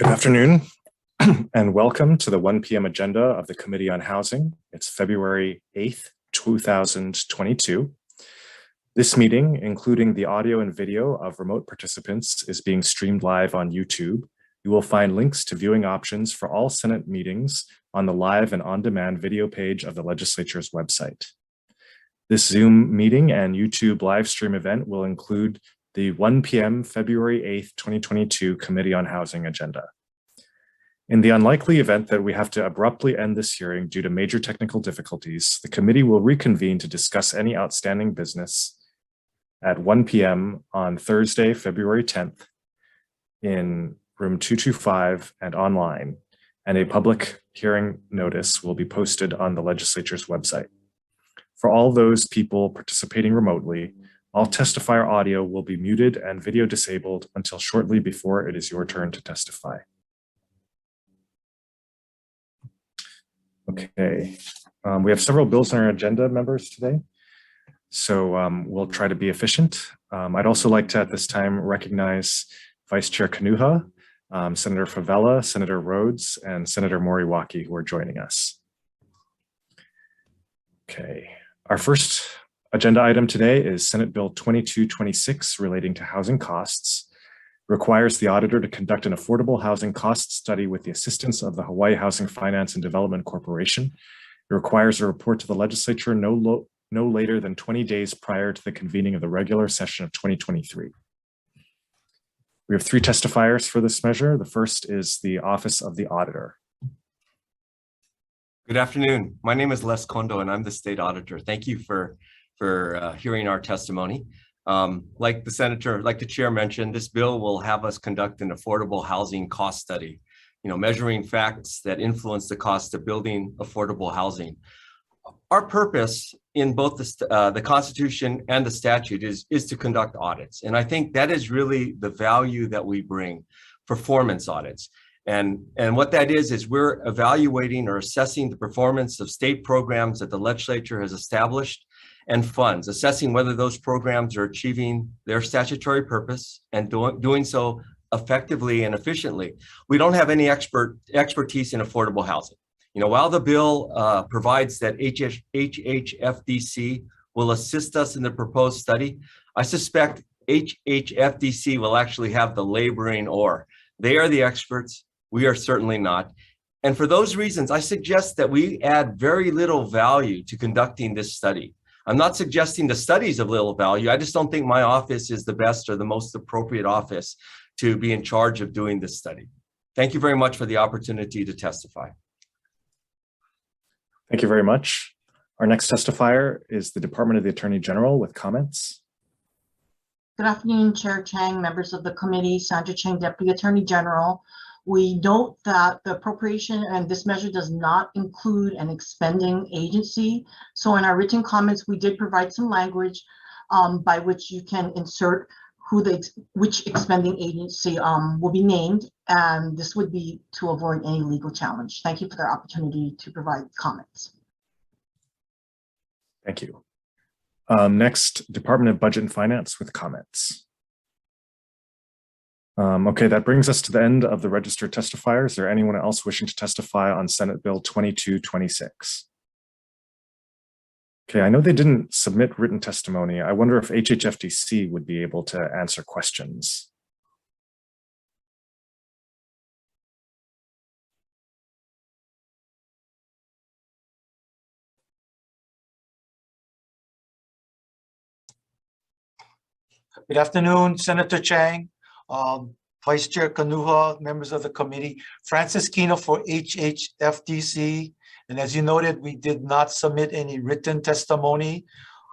Good afternoon and welcome to the 1 p.m. agenda of the Committee on Housing. It's February 8th, 2022. This meeting, including the audio and video of remote participants, is being streamed live on YouTube. You will find links to viewing options for all Senate meetings on the live and on-demand video page of the legislature's website. This Zoom meeting and YouTube live stream event will include the 1 p.m. February 8th, 2022 Committee on Housing agenda. In the unlikely event that we have to abruptly end this hearing due to major technical difficulties, the committee will reconvene to discuss any outstanding business at 1 p.m. on Thursday, February 10th in room 225 and online, and a public hearing notice will be posted on the legislature's website. For all those people participating remotely, all testifier audio will be muted and video disabled until shortly before it is your turn to testify. Okay, we have several bills on our agenda, members, today. So we'll try to be efficient. I'd also like to, at this time, recognize Vice Chair Kanuha, Senator Favela, Senator Rhodes, and Senator Moriwaki, who are joining us. Okay, our first agenda item today is Senate Bill 2226 relating to housing costs. Requires the auditor to conduct an affordable housing cost study with the assistance of the Hawaii Housing Finance and Development Corporation. It requires a report to the legislature no later than 20 days prior to the convening of the regular session of 2023. We have 3 testifiers for this measure. The first is the Office of the Auditor. Good afternoon. My name is Les Kondo and I'm the State Auditor. Thank you for hearing our testimony. Like the chair mentioned, this bill will have us conduct an affordable housing cost study, measuring facts that influence the cost of building affordable housing. Our purpose in both the Constitution and the statute is to conduct audits. And I think that is really the value that we bring, performance audits. And what that is we're evaluating or assessing the performance of state programs that the legislature has established and funds, assessing whether those programs are achieving their statutory purpose and doing so effectively and efficiently. We don't have any expertise in affordable housing. While the bill provides that Hhfdc will assist us in the proposed study, I suspect Hhfdc will actually have the laboring oar. They are the experts. We are certainly not. And for those reasons, I suggest that we add very little value to conducting this study. I'm not suggesting the studies of little value. I just don't think my office is the best or the most appropriate office to be in charge of doing this study. Thank you very much for the opportunity to testify. Thank you very much. Our next testifier is the Department of the Attorney General with comments. Good afternoon, Chair Chang, members of the committee, Sandra Chang, Deputy Attorney General. We note that the appropriation and this measure does not include an expending agency. So in our written comments, we did provide some language by which you can insert which expending agency will be named, and this would be to avoid any legal challenge. Thank you for the opportunity to provide comments. Thank you. Next, Department of Budget and Finance with comments. Okay, that brings us to the end of the registered testifiers. Is there anyone else wishing to testify on Senate Bill 2226? Okay, I know they didn't submit written testimony. I wonder if Hhfdc would be able to answer questions. Good afternoon, Senator Chang, Vice Chair Kanuha, members of the committee. Francis Kino for Hhfdc. And as you noted, we did not submit any written testimony.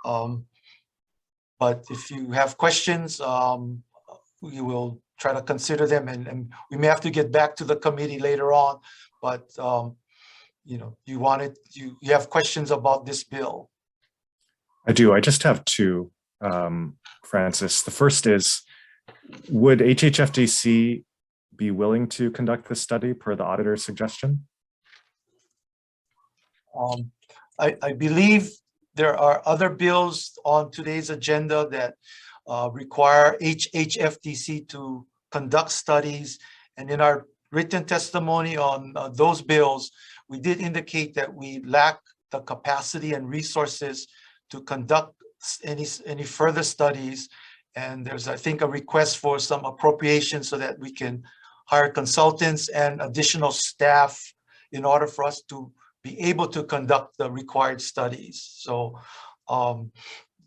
But if you have questions, we will try to consider them, and we may have to get back to the committee later on. But you have questions about this bill. I do. I just have 2, Francis. The first is, would Hhfdc be willing to conduct this study per the auditor's suggestion? I believe there are other bills on today's agenda that require Hhfdc to conduct studies, and in our written testimony on those bills, we did indicate that we lack the capacity and resources to conduct any further studies. And there's, I think, a request for some appropriation so that we can hire consultants and additional staff in order for us to be able to conduct the required studies. So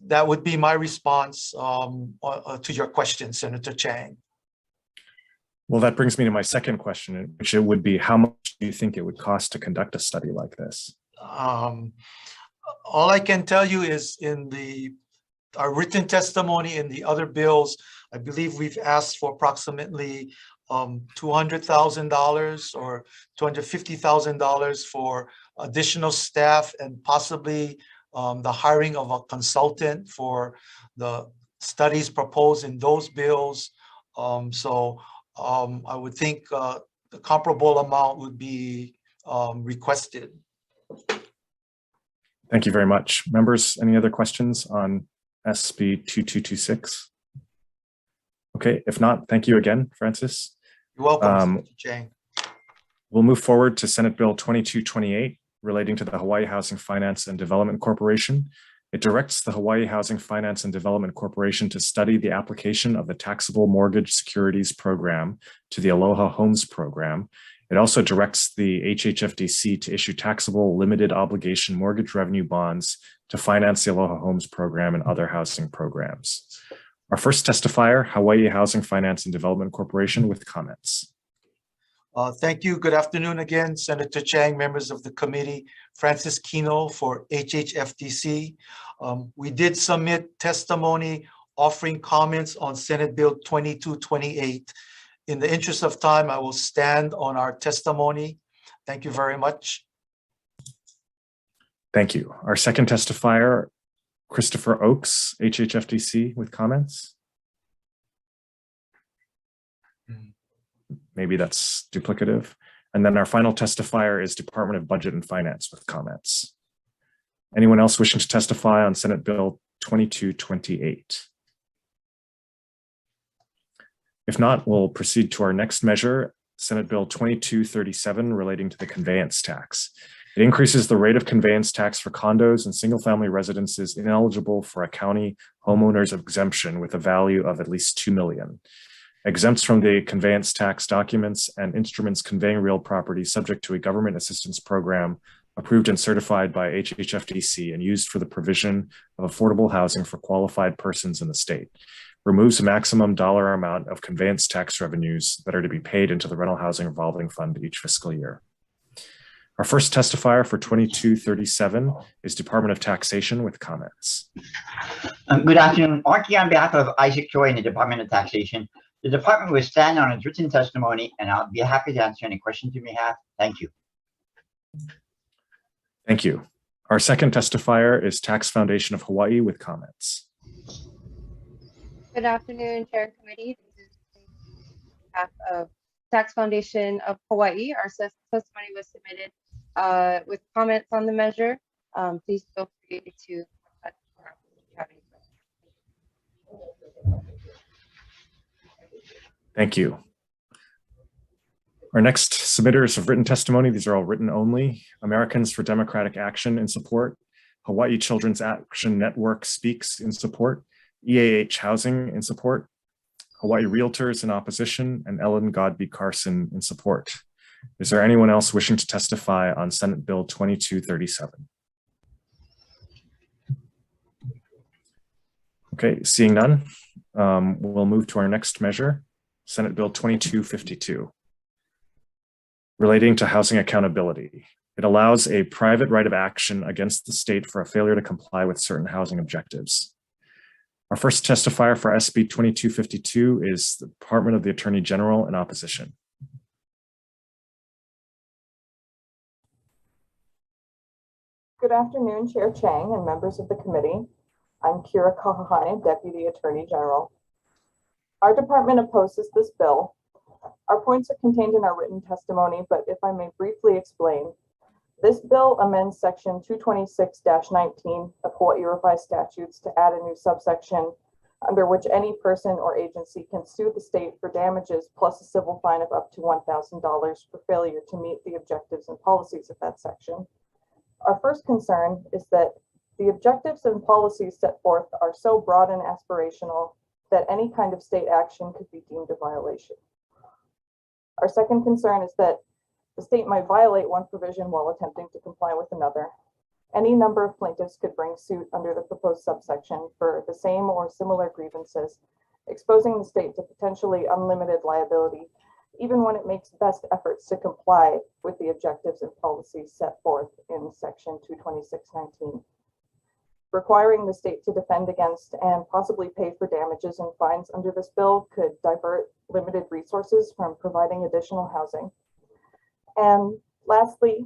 that would be my response to your question, Senator Chang. Well, that brings me to my second question, which it would be, how much do you think it would cost to conduct a study like this? All I can tell you is in our written testimony in the other bills, I believe we've asked for approximately $200,000 or $250,000 for additional staff and possibly the hiring of a consultant for the studies proposed in those bills. I would think the comparable amount would be requested. Thank you very much. Members, any other questions on SB 2226? Okay, if not, thank you again, Francis. You're welcome, Mr. Chang. We'll move forward to Senate Bill 2228 relating to the Hawaii Housing Finance and Development Corporation. It directs the Hawaii Housing Finance and Development Corporation to study the application of the Taxable Mortgage Securities Program to the Aloha Homes Program. It also directs the Hhfdc to issue taxable limited obligation mortgage revenue bonds to finance the Aloha Homes Program and other housing programs. Our first testifier, Hawaii Housing Finance and Development Corporation, with comments. Thank you. Good afternoon again, Senator Chang, members of the committee. Francis Kino for Hhfdc. We did submit testimony offering comments on Senate Bill 2228. In the interest of time, I will stand on our testimony. Thank you very much. Thank you. Our second testifier, Christopher Oakes, Hhfdc, with comments. Maybe that's duplicative. And then our final testifier is Department of Budget and Finance with comments. Anyone else wishing to testify on Senate Bill 2228? If not, we'll proceed to our next measure, Senate Bill 2237 relating to the conveyance tax. It increases the rate of conveyance tax for condos and single-family residences ineligible for a county homeowner's exemption with a value of at least $2 million. Exempts from the conveyance tax documents and instruments conveying real property subject to a government assistance program approved and certified by Hhfdc and used for the provision of affordable housing for qualified persons in the state. Removes a maximum dollar amount of conveyance tax revenues that are to be paid into the Rental Housing Revolving Fund each fiscal year. Our first testifier for 2237 is Department of Taxation with comments. Good afternoon. Archie on behalf of Isaac Choi in the Department of Taxation. The department will stand on its written testimony, and I'll be happy to answer any questions you may have. Thank you. Thank you. Our second testifier is Tax Foundation of Hawaii with comments. Good afternoon, Chair and Committee. This is on behalf of Tax Foundation of Hawaii. Our testimony was submitted with comments on the measure. Please feel free to contact us if you have any questions. Thank you. Our next submitters of written testimony, these are all written only. Americans for Democratic Action in support. Hawaii Children's Action Network speaks in support. EAH Housing in support. Hawaii Realtors in opposition, and Ellen Godby Carson in support. Is there anyone else wishing to testify on Senate Bill 2237? Okay, seeing none, we'll move to our next measure, Senate Bill 2252, relating to housing accountability. It allows a private right of action against the state for a failure to comply with certain housing objectives. Our first testifier for SB 2252 is the Department of the Attorney General in opposition. Good afternoon, Chair Chang and members of the committee. I'm Kira Kahahane, Deputy Attorney General. Our department opposes this bill. Our points are contained in our written testimony, but if I may briefly explain, this bill amends Section 226-19 of Hawaii Revised Statutes to add a new subsection under which any person or agency can sue the state for damages plus a civil fine of up to $1,000 for failure to meet the objectives and policies of that section. Our first concern is that the objectives and policies set forth are so broad and aspirational that any kind of state action could be deemed a violation. Our second concern is that the state might violate one provision while attempting to comply with another. Any number of plaintiffs could bring suit under the proposed subsection for the same or similar grievances, exposing the state to potentially unlimited liability, even when it makes best efforts to comply with the objectives and policies set forth in section 226.19. Requiring the state to defend against and possibly pay for damages and fines under this bill could divert limited resources from providing additional housing. And lastly,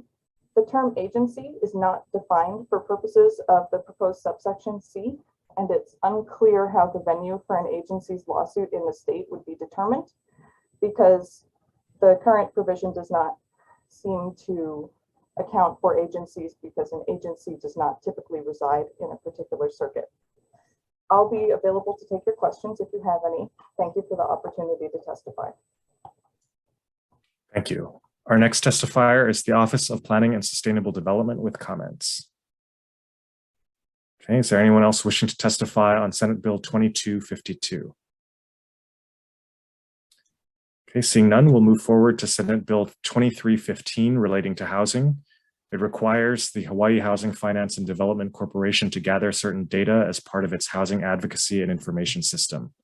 the term agency is not defined for purposes of the proposed subsection C, and it's unclear how the venue for an agency's lawsuit in the state would be determined, because the current provision does not seem to account for agencies, because an agency does not typically reside in a particular circuit. I'll be available to take your questions if you have any. Thank you for the opportunity to testify. Thank you. Our next testifier is the Office of Planning and Sustainable Development with comments. Okay, is there anyone else wishing to testify on Senate Bill 2252? Okay, seeing none, we'll move forward to Senate Bill 2315 relating to housing. It requires the Hawaii Housing Finance and Development Corporation to gather certain data as part of its housing advocacy and information system.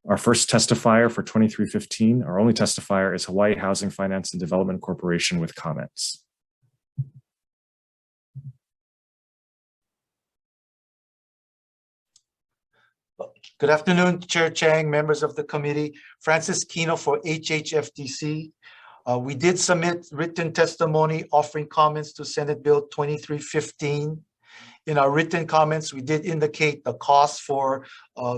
Our first testifier for 2315, our only testifier, is Hawaii Housing Finance and Development Corporation with comments. Good afternoon, Chair Chang, members of the committee. Francis Kino for Hhfdc. We did submit written testimony offering comments to Senate Bill 2315. In our written comments, we did indicate the cost for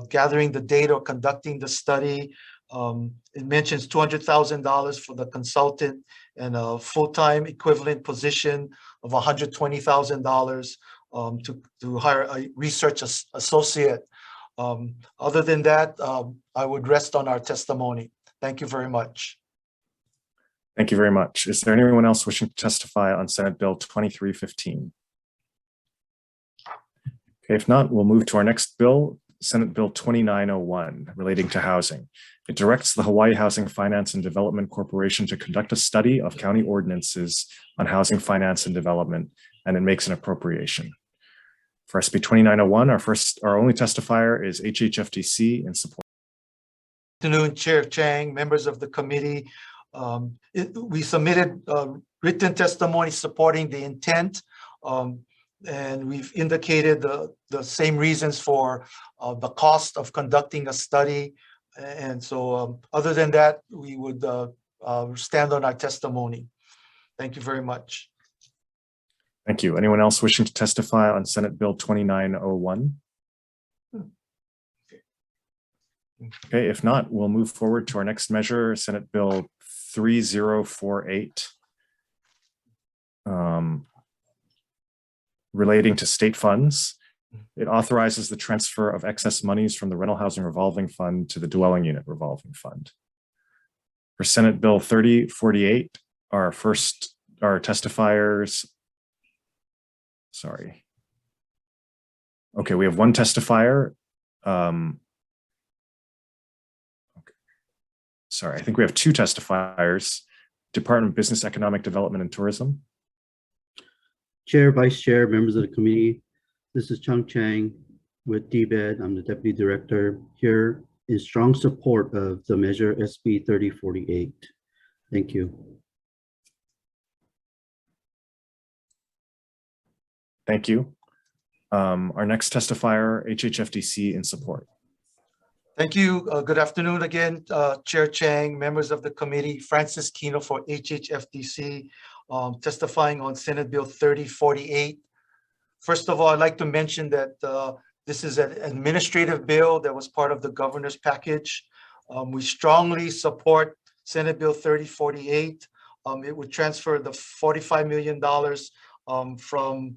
gathering the data or conducting the study. It mentions $200,000 for the consultant and a full-time equivalent position of $120,000 to hire a research associate. Other than that, I would rest on our testimony. Thank you very much. Thank you very much. Is there anyone else wishing to testify on Senate Bill 2315? Okay, if not, we'll move to our next bill, Senate Bill 2901, relating to housing. It directs the Hawaii Housing Finance and Development Corporation to conduct a study of county ordinances on housing finance and development, and it makes an appropriation. For SB 2901, our only testifier is Hhfdc in support. Good afternoon, Chair Chang, members of the committee. We submitted written testimony supporting the intent, and we've indicated the same reasons for the cost of conducting a study. And so other than that, we would stand on our testimony. Thank you very much. Thank you. Anyone else wishing to testify on Senate Bill 2901? Okay, if not, we'll move forward to our next measure, Senate Bill 3048, relating to state funds. It authorizes the transfer of excess monies from the Rental Housing Revolving Fund to the Dwelling Unit Revolving Fund. For Senate Bill 3048, our testifiers, sorry. Okay, we have one testifier. Sorry, I think we have two testifiers. Department of Business, Economic Development and Tourism. Chair, Vice Chair, members of the committee, this is Chung Chang with DBED. I'm the Deputy Director here in strong support of the measure SB 3048. Thank you. Thank you. Our next testifier, Hhfdc in support. Thank you. Good afternoon again, Chair Chang, members of the committee. Francis Kino for Hhfdc, testifying on Senate Bill 3048. First of all, I'd like to mention that this is an administrative bill that was part of the governor's package. We strongly support Senate Bill 3048. It would transfer the $45 million from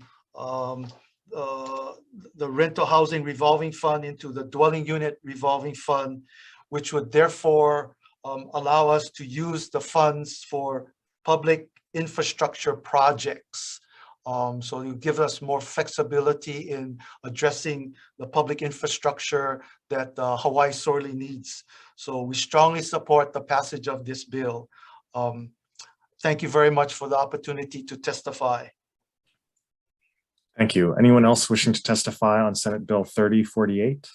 the rental housing revolving fund into the dwelling unit revolving fund, which would therefore allow us to use the funds for public infrastructure projects. So you give us more flexibility in addressing the public infrastructure that Hawaii sorely needs. So we strongly support the passage of this bill. Thank you very much for the opportunity to testify. Thank you. Anyone else wishing to testify on Senate Bill 3048?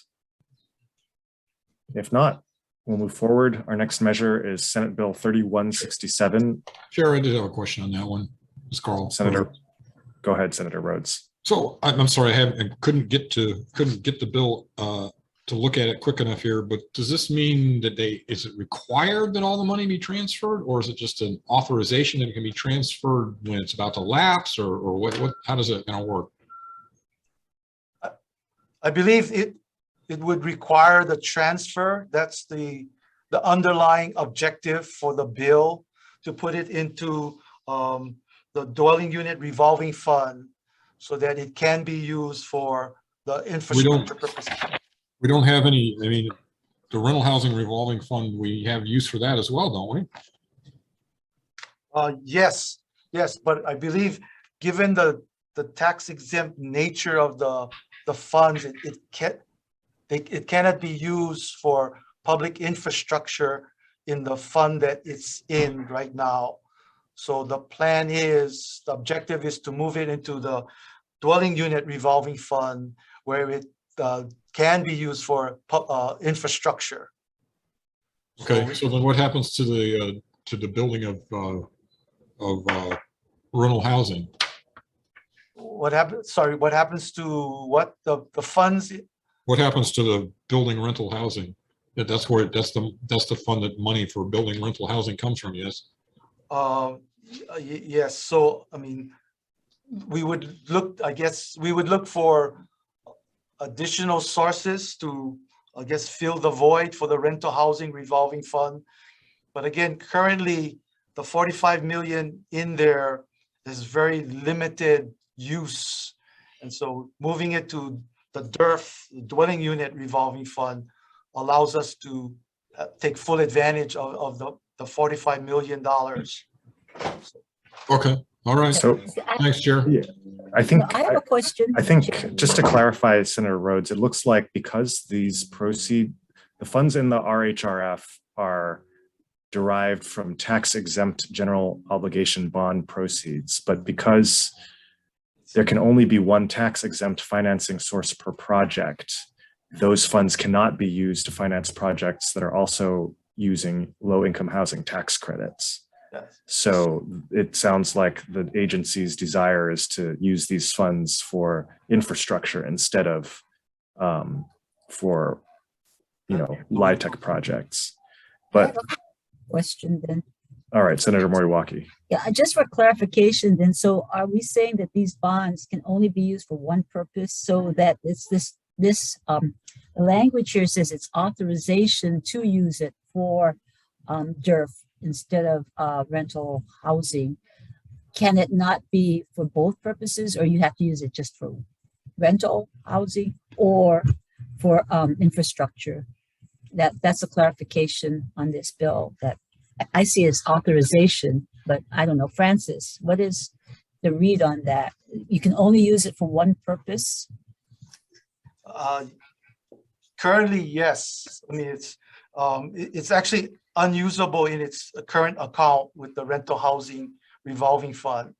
If not, we'll move forward. Our next measure is Senate Bill 3167. Chair, I did have a question on that one. Ms. Carl. Senator, go ahead, Senator Rhodes. So I'm sorry, I couldn't get the bill to look at it quick enough here, but does this mean that is it required that all the money be transferred, or is it just an authorization that it can be transferred when it's about to lapse, or what how does it gonna work? I believe it would require the transfer. That's the underlying objective for the bill, to put it into the dwelling unit revolving fund so that it can be used for the infrastructure purposes. We don't have any, I mean, the rental housing revolving fund, we have use for that as well, don't we? Yes, but I believe given the tax exempt nature of the funds, it cannot be used for public infrastructure in the fund that it's in right now. So the objective is to move it into the dwelling unit revolving fund where it can be used for infrastructure. Okay, so then what happens to the building of rental housing? What happens? Sorry, what happens to what the funds? What happens to the building rental housing? That's the fund that money for building rental housing comes from. Yes. Yes. So I mean, we would look. I guess we would look for additional sources to, I guess, fill the void for the rental housing revolving fund. But again, currently the 45 million in there is very limited use. And so moving it to the DURF, dwelling unit revolving fund, allows us to take full advantage of the $45 million. Okay, all right. So, thanks, Chair. Yeah, I have a question. I think just to clarify, Senator Rhodes, it looks like because these the funds in the RHRF are derived from tax exempt general obligation bond proceeds, but because there can only be one tax exempt financing source per project, those funds cannot be used to finance projects that are also using low income housing tax credits. Yes. So it sounds like the agency's desire is to use these funds for infrastructure instead of for, LIHTC projects. But question then. All right, Senator Moriwaki. Yeah, just for clarification then, so are we saying that these bonds can only be used for one purpose, so that it's this language here says it's authorization to use it for DURF instead of rental housing? Can it not be for both purposes, or you have to use it just for rental housing or for infrastructure? That's a clarification on this bill that I see as authorization, but I don't know. Francis, what is the read on that? You can only use it for one purpose? Currently, yes. I mean, it's actually unusable in its current account with the rental housing revolving fund.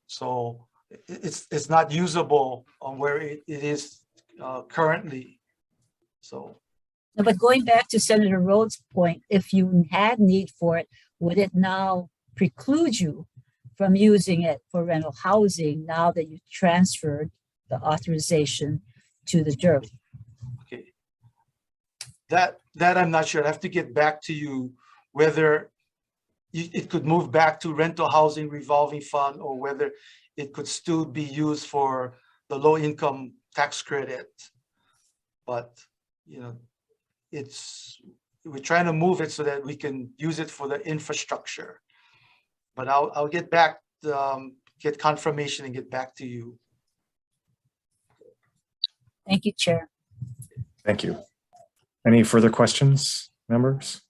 So it's not usable on where it is currently. So. No, but going back to Senator Rhodes' point, if you had need for it, would it now preclude you from using it for rental housing now that you transferred the authorization to the DURF? Okay. That I'm not sure. I have to get back to you whether it could move back to rental housing revolving fund or whether it could still be used for the low income tax credit. But, we're trying to move it so that we can use it for the infrastructure. But I'll get back, get confirmation and get back to you. Thank you, Chair. Thank you. Any further questions, members?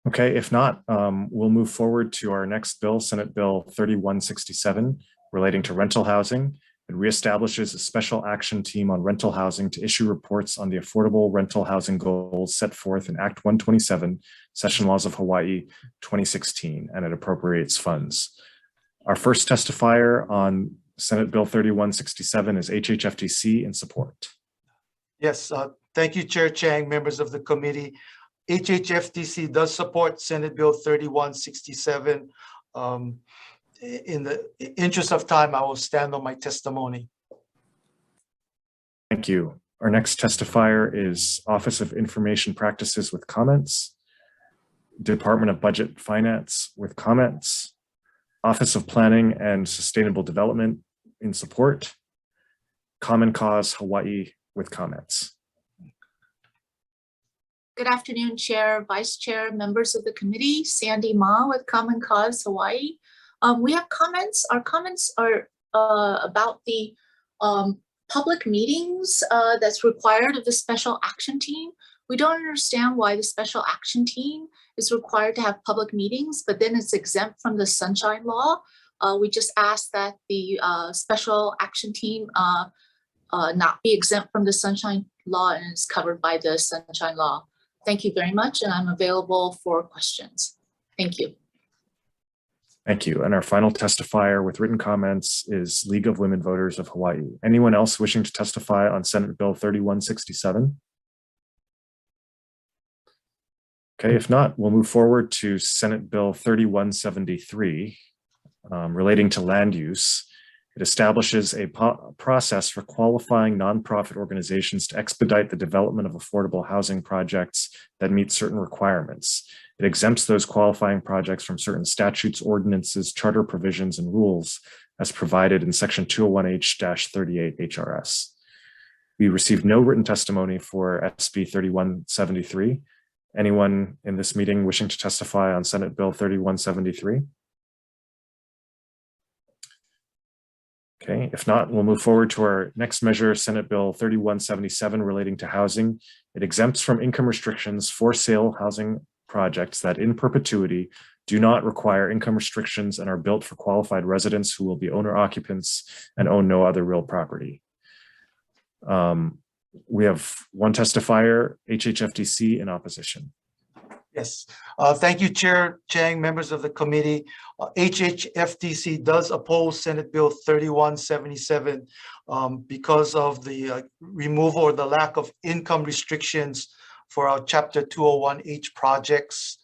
Okay, if not, we'll move forward to our next bill, Senate Bill 3167, relating to rental housing. It reestablishes a special action team on rental housing to issue reports on the affordable rental housing goals set forth in Act 127, Session Laws of Hawaii 2016, and it appropriates funds. Our first testifier on Senate Bill 3167 is Hhfdc in support. Yes, Thank you, Chair Chang, members of the committee. Hhfdc does support Senate Bill 3167. In the interest of time, I will stand on my testimony. Thank you. Our next testifier is Office of Information Practices with comments, Department of Budget Finance with comments, Office of Planning and Sustainable Development in support, Common Cause Hawaii with comments. Good afternoon, Chair, Vice Chair, members of the committee. Sandy Ma with Common Cause Hawaii. We have comments. Our comments are about the public meetings that's required of the special action team. We don't understand why the special action team is required to have public meetings, but then it's exempt from the Sunshine Law. We just ask that the special action team not be exempt from the Sunshine Law and is covered by the Sunshine Law. Thank you very much, and I'm available for questions. Thank you. Thank you. And our final testifier with written comments is League of Women Voters of Hawaii. Anyone else wishing to testify on Senate Bill 3167? Okay, if not, we'll move forward to Senate Bill 3173 relating to land use. It establishes a process for qualifying nonprofit organizations to expedite the development of affordable housing projects that meet certain requirements. It exempts those qualifying projects from certain statutes, ordinances, charter provisions, and rules as provided in Section 201H-38 HRS. We received no written testimony for SB 3173. Anyone in this meeting wishing to testify on Senate Bill 3173? Okay, if not, we'll move forward to our next measure, Senate Bill 3177 relating to housing. It exempts from income restrictions for sale housing projects that in perpetuity do not require income restrictions and are built for qualified residents who will be owner occupants and own no other real property. We have one testifier, Hhfdc, in opposition. Yes, thank you, Chair Chang, members of the committee. Hhfdc does oppose Senate Bill 3177 because of the removal or the lack of income restrictions for our Chapter 201H projects.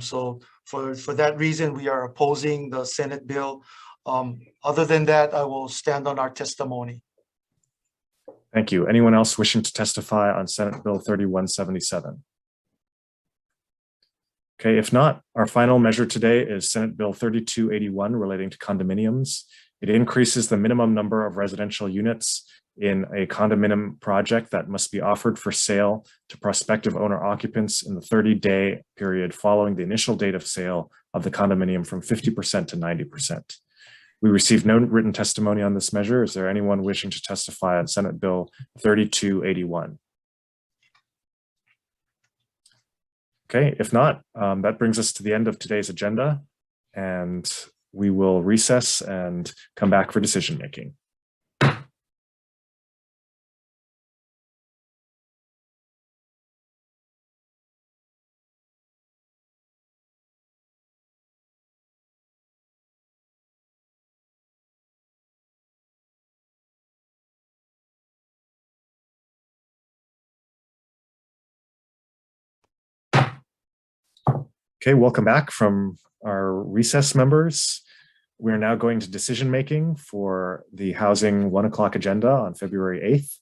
So for that reason, we are opposing the Senate bill. Other than that, I will stand on our testimony. Thank you. Anyone else wishing to testify on Senate Bill 3177? Okay, if not, our final measure today is Senate Bill 3281 relating to condominiums. It increases the minimum number of residential units in a condominium project that must be offered for sale to prospective owner occupants in the 30-day period following the initial date of sale of the condominium from 50% to 90%. We received no written testimony on this measure. Is there anyone wishing to testify on Senate Bill 3281? Okay, if not, that brings us to the end of today's agenda, and we will recess and come back for decision making. Okay, welcome back from our recess, members. We're now going to decision making for the Housing 1 o'clock agenda on February 8th.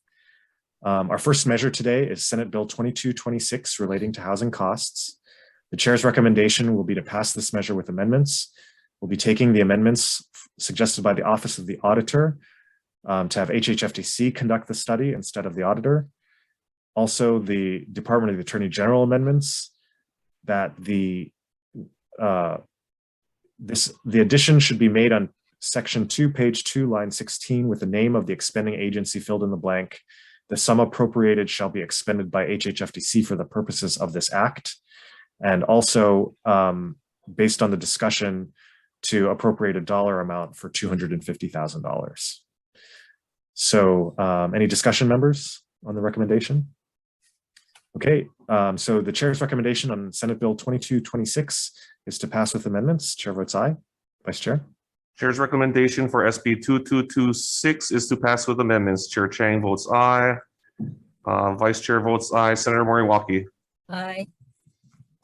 Our first measure today is Senate Bill 2226 relating to housing costs. The chair's recommendation will be to pass this measure with amendments. We'll be taking the amendments suggested by the Office of the Auditor to have Hhfdc conduct the study instead of the auditor. Also, the Department of the Attorney General amendments that the addition should be made on Section 2, page 2, line 16, with the name of the expending agency filled in the blank. The sum appropriated shall be expended by HHFDC for the purposes of this act. And also, based on the discussion, to appropriate a dollar amount for $250,000. So any discussion, members, on the recommendation? Okay, so the chair's recommendation on Senate Bill 2226 is to pass with amendments. Chair votes aye. Vice Chair? Chair's recommendation for SB 2226 is to pass with amendments. Chair Chang votes aye. Vice Chair votes aye. Senator Moriwaki. Aye.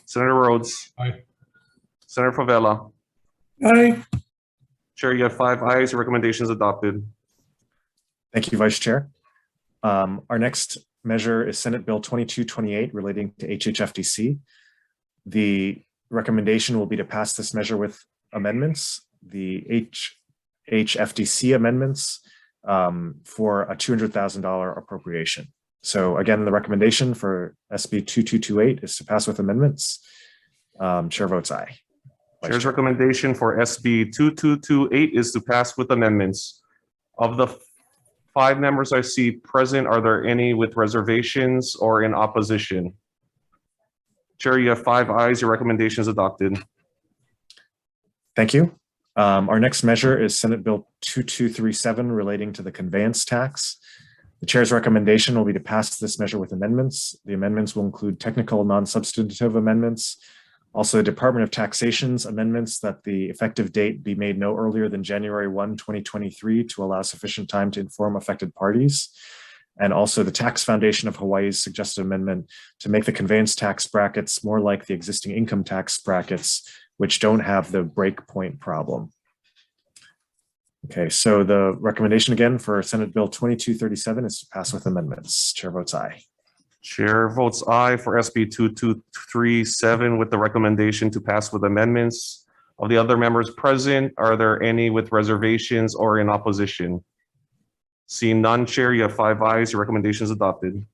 Senator Rhodes. Aye. Senator Favela. Aye. Chair, you have 5 ayes. Your recommendation is adopted. Thank you, Vice Chair. Our next measure is Senate Bill 2228 relating to HHFDC. The recommendation will be to pass this measure with amendments. The HFDC amendments for a $200,000 appropriation. So again, the recommendation for SB 2228 is to pass with amendments. Chair votes aye. Chair's recommendation for SB 2228 is to pass with amendments. Of the 5 members I see present, are there any with reservations or in opposition? Chair, you have 5 ayes. Your recommendation is adopted. Thank you. Our next measure is Senate Bill 2237 relating to the conveyance tax. The chair's recommendation will be to pass this measure with amendments. The amendments will include technical non-substantive amendments, also Department of Taxation's amendments that the effective date be made no earlier than January 1, 2023 to allow sufficient time to inform affected parties. And also the Tax Foundation of Hawaii's suggested amendment to make the conveyance tax brackets more like the existing income tax brackets, which don't have the breakpoint problem. Okay, so the recommendation again for Senate Bill 2237 is to pass with amendments. Chair votes aye. Chair votes aye for SB 2237 with the recommendation to pass with amendments. Of the other members present, are there any with reservations or in opposition? Seeing none, Chair, you have 5 ayes. Your recommendation is adopted.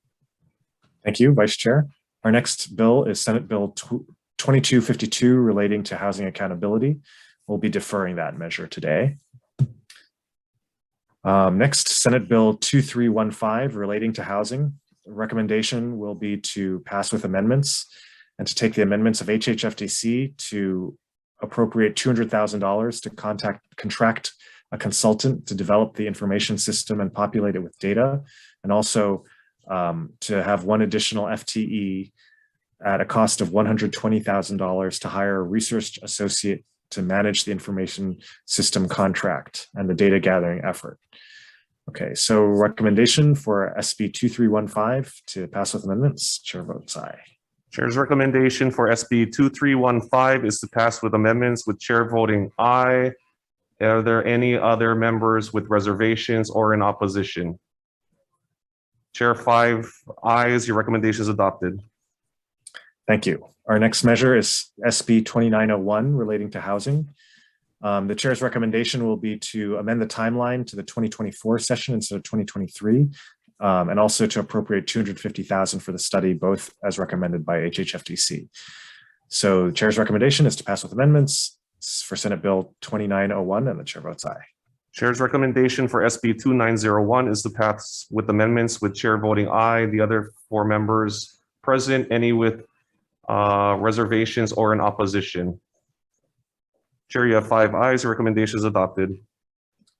Thank you, Vice Chair. Our next bill is Senate Bill 2252 relating to housing accountability. We'll be deferring that measure today. Next, Senate Bill 2315 relating to housing. The recommendation will be to pass with amendments and to take the amendments of HHFDC to appropriate $200,000 to contract a consultant to develop the information system and populate it with data, and also to have 1 additional FTE at a cost of $120,000 to hire a research associate to manage the information system contract and the data gathering effort. Okay, so recommendation for SB 2315 to pass with amendments. Chair votes aye. Chair's recommendation for SB 2315 is to pass with amendments with chair voting aye. Are there any other members with reservations or in opposition? Chair, 5 ayes. Your recommendation is adopted. Thank you. Our next measure is SB 2901 relating to housing. The chair's recommendation will be to amend the timeline to the 2024 session instead of 2023, and also to appropriate $250,000 for the study, both as recommended by HHFDC. So the chair's recommendation is to pass with amendments for Senate Bill 2901, and the chair votes aye. Chair's recommendation for SB 2901 is to pass with amendments with chair voting aye. The other 4 members present, any with reservations or in opposition? Chair, you have 5 ayes. Your recommendation is adopted.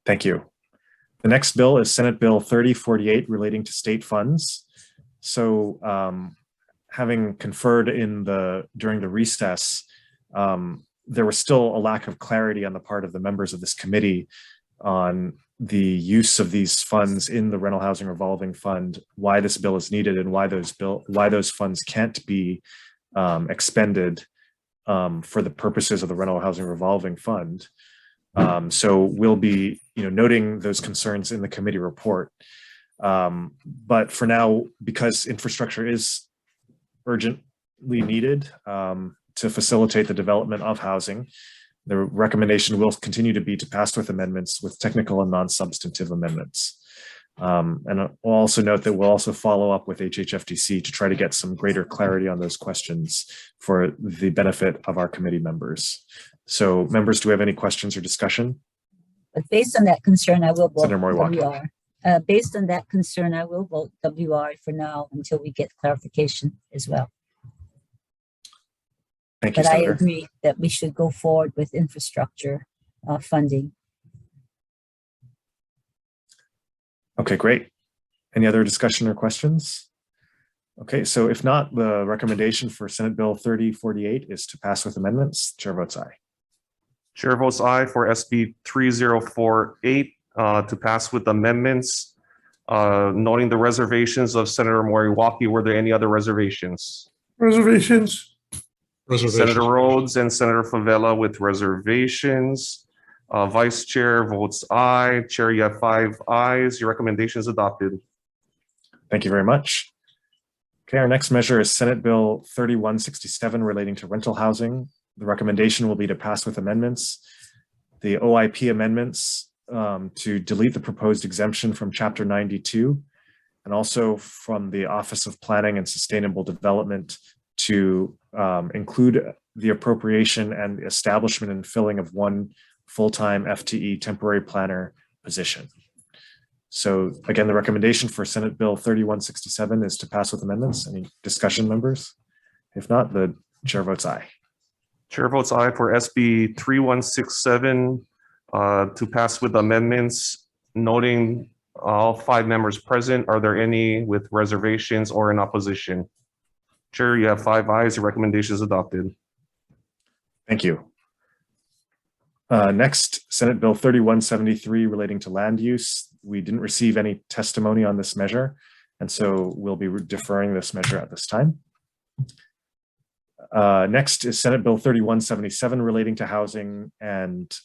Thank you. The next bill is Senate Bill 3048 relating to state funds. So having conferred during the recess, there was still a lack of clarity on the part of the members of this committee on the use of these funds in the rental housing revolving fund, why this bill is needed, and why those funds can't be expended for the purposes of the rental housing revolving fund. So we'll be noting those concerns in the committee report. But for now, because infrastructure is urgently needed to facilitate the development of housing, the recommendation will continue to be to pass with amendments with technical and non-substantive amendments. And I'll also note that we'll also follow up with HHFDC to try to get some greater clarity on those questions for the benefit of our committee members. So members, do we have any questions or discussion? But based on that concern, I will vote Senator Moriwaki. WR. Based on that concern, I will vote WR for now until we get clarification as well. Thank you, But I Senator. agree that we should go forward with infrastructure funding. Okay, great. Any other discussion or questions? Okay, so if not, the recommendation for Senate Bill 3048 is to pass with amendments. Chair votes aye. Chair votes aye for SB 3048 to pass with amendments. Noting the reservations of Senator Moriwaki, were there any other reservations? Reservations. Senator Rhodes and Senator Favela with reservations. Vice Chair votes aye. Chair, you have 5 ayes. Your recommendation is adopted. Thank you very much. Okay, our next measure is Senate Bill 3167 relating to rental housing. The recommendation will be to pass with amendments. The OIP amendments to delete the proposed exemption from Chapter 92 and also from the Office of Planning and Sustainable Development to include the appropriation and the establishment and filling of 1 full-time FTE temporary planner position. So again, the recommendation for Senate Bill 3167 is to pass with amendments. Any discussion, members? If not, the chair votes aye. Chair votes aye for SB 3167 to pass with amendments. Noting all 5 members present, are there any with reservations or in opposition? Chair, you have 5 ayes. Your recommendation is adopted. Thank you. Next, Senate Bill 3173 relating to land use. We didn't receive any testimony on this measure, and so we'll be deferring this measure at this time. Next is Senate Bill 3177 relating to housing, and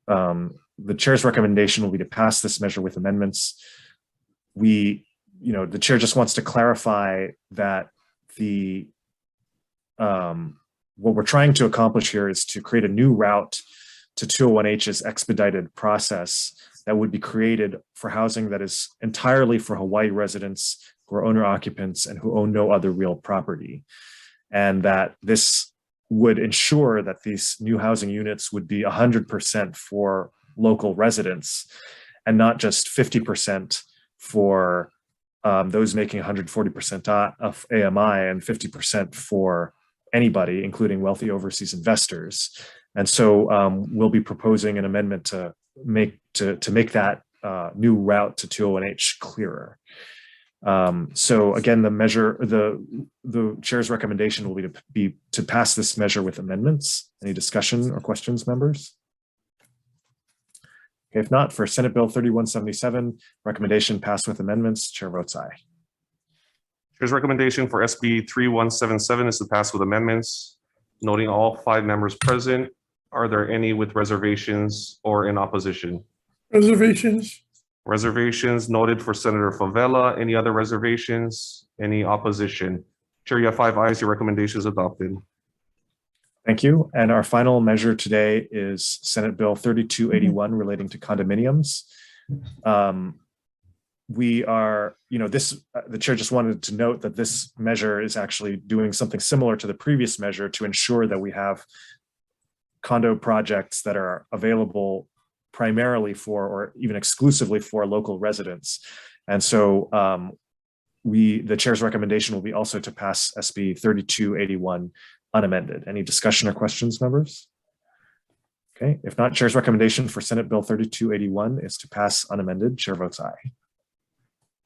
the chair's recommendation will be to pass this measure with amendments. The chair just wants to clarify that what we're trying to accomplish here is to create a new route to 201H's expedited process that would be created for housing that is entirely for Hawaii residents who are owner occupants and who own no other real property. And that this would ensure that these new housing units would be 100% for local residents and not just 50% for those making 140% of AMI and 50% for anybody, including wealthy overseas investors. And so we'll be proposing an amendment to make that new route to 201H clearer. So again, the chair's recommendation will be to pass this measure with amendments. Any discussion or questions, members? Okay, if not, for Senate Bill 3177, recommendation passed with amendments. Chair votes aye. Chair's recommendation for SB 3177 is to pass with amendments. Noting all 5 members present, are there any with reservations or in opposition? Reservations. Reservations noted for Senator Favela. Any other reservations? Any opposition? Chair, you have 5 ayes. Your recommendation is adopted. Thank you. And our final measure today is Senate Bill 3281 relating to condominiums. The chair just wanted to note that this measure is actually doing something similar to the previous measure to ensure that we have condo projects that are available primarily for or even exclusively for local residents. And so the chair's recommendation will be also to pass SB 3281 unamended. Any discussion or questions, members? Okay, if not, chair's recommendation for Senate Bill 3281 is to pass unamended. Chair votes aye.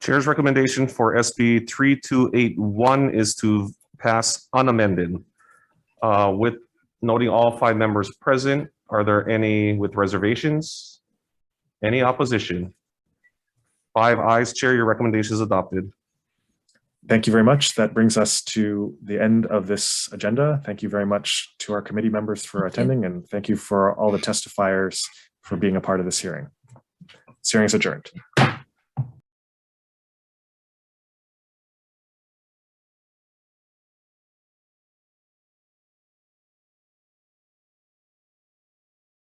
Chair's recommendation for SB 3281 is to pass unamended. With noting all 5 members present, are there any with reservations? Any opposition? 5 ayes, Chair, your recommendation is adopted. Thank you very much. That brings us to the end of this agenda. Thank you very much to our committee members for attending, and thank you for all the testifiers for being a part of this hearing. This hearing is adjourned.